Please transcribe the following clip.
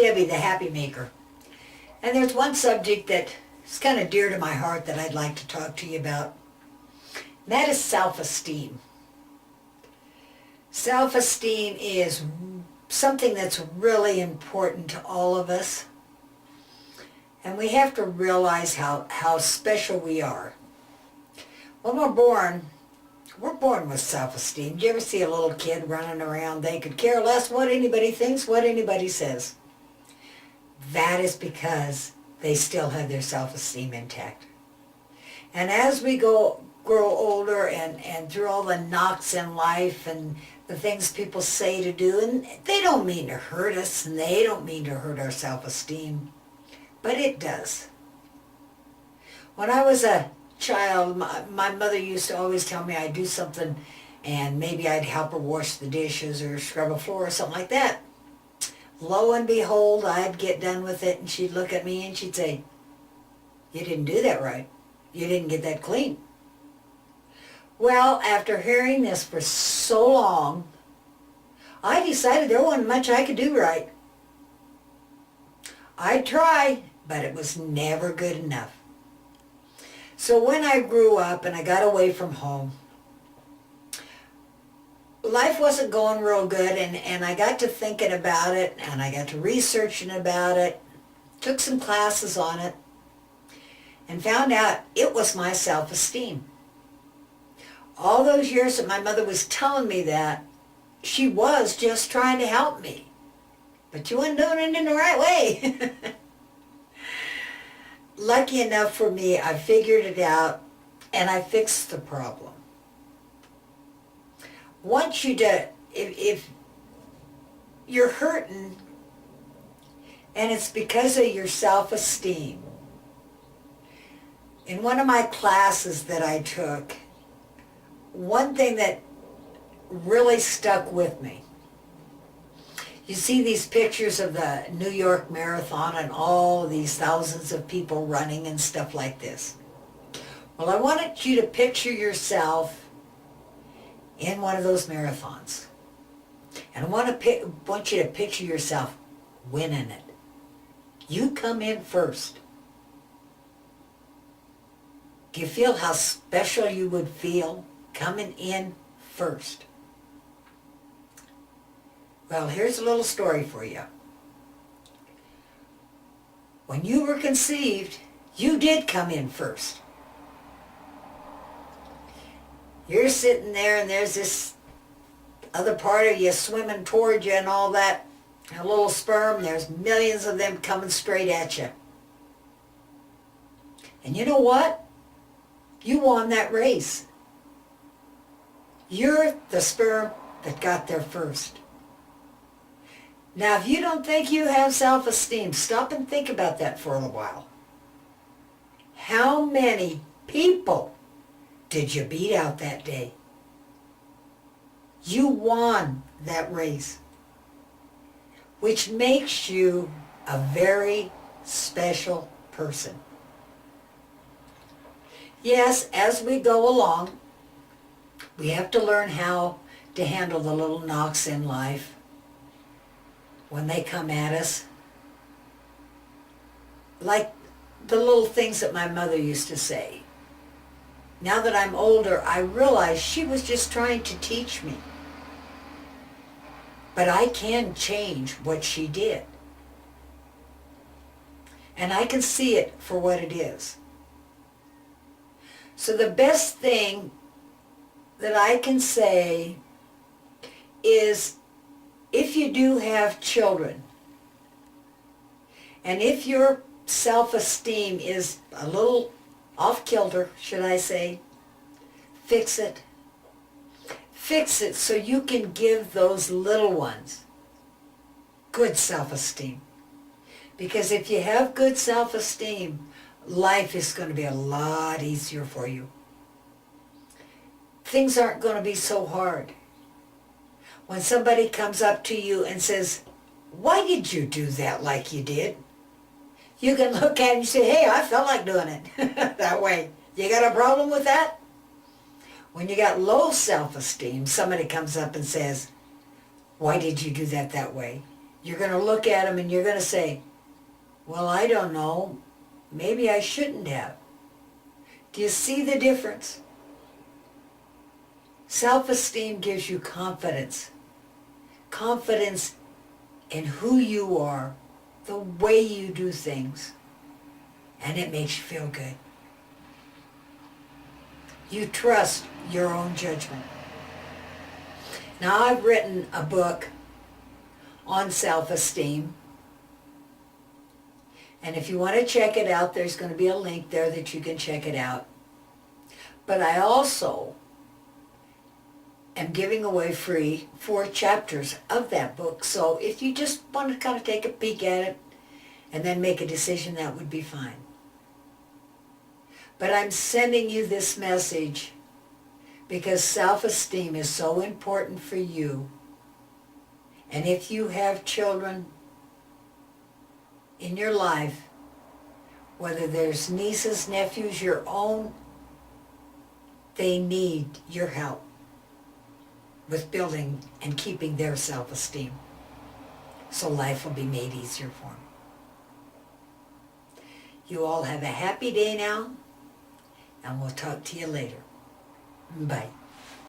Debbie, the Happy Maker. And there's one subject that is kind of dear to my heart that I'd like to talk to you about. And that is self-esteem. Self-esteem is something that's really important to all of us. And we have to realize how special we are. When we're born with self-esteem. Do you ever see a little kid running around? They could care less what anybody thinks, what anybody says. That is because they still have their self-esteem intact. And as we grow older and through all the knocks in life and the things people say to do, and they don't mean to hurt us and they don't mean to hurt our self-esteem, but it does. When I was a child, my mother used to always tell me I'd do something and maybe I'd help her wash the dishes or scrub a floor or something like that. Lo and behold, I'd get done with it and she'd look at me and she'd say, "You didn't do that right. You didn't get that clean." Well, after hearing this for so long, I decided there wasn't much I could do right. I'd try, but it was never good enough. So when I grew up and I got away from home, life wasn't going real good, and I got to thinking about it, and I got to researching about it, took some classes on it, and found out it was my self-esteem. All those years that my mother was telling me that, she was just trying to help me. But she wasn't doing it in the right way. Lucky enough for me, I figured it out and I fixed the problem. Want you to, if you're hurting and it's because of your self-esteem, in one of my classes that I took, one thing that really stuck with me, you see these pictures of the New York Marathon and all these thousands of people running and stuff like this. Well, I wanted you to picture yourself in one of those marathons. And I want you to picture yourself winning it. You come in first. Do you feel how special you would feel coming in first? Well, here's a little story for you. When you were conceived, you did come in first. You're sitting there and there's this other part of you swimming toward you and all that. A little sperm, there's millions of them coming straight at you. And you know what? You won that race. You're the sperm that got there first. Now, if you don't think you have self-esteem, stop and think about that for a while. How many people did you beat out that day? You won that race, which makes you a very special person. Yes, as we go along, we have to learn how to handle the little knocks in life when they come at us. Like the little things that my mother used to say. Now that I'm older, I realize she was just trying to teach me. But I can change what she did. And I can see it for what it is. So the best thing that I can say is, if you do have children, and if your self-esteem is a little off-kilter, should I say, fix it. Fix it so you can give those little ones good self-esteem. Because if you have good self-esteem, life is going to be a lot easier for you. Things aren't going to be so hard. When somebody comes up to you and says, "Why did you do that like you did?" You can look at it and say, "Hey, I felt like doing it." That way. You got a problem with that? When you got low self-esteem, somebody comes up and says, "Why did you do that way?" You're going to look at them and you're going to say, well, I don't know. Maybe I shouldn't have. Do you see the difference? Self-esteem gives you confidence. Confidence in who you are, the way you do things, and it makes you feel good. You trust your own judgment. Now, I've written a book on self-esteem, and if you want to check it out, there's going to be a link there that you can check it out. But I also am giving away free 4 chapters of that book. So if you just want to kind of take a peek at it and then make a decision, that would be fine. But I'm sending you this message because self-esteem is so important for you. And if you have children in your life, whether there's nieces, nephews, your own, they need your help with building and keeping their self-esteem, so life will be made easier for them. You all have a happy day now, and we'll talk to you later. Bye.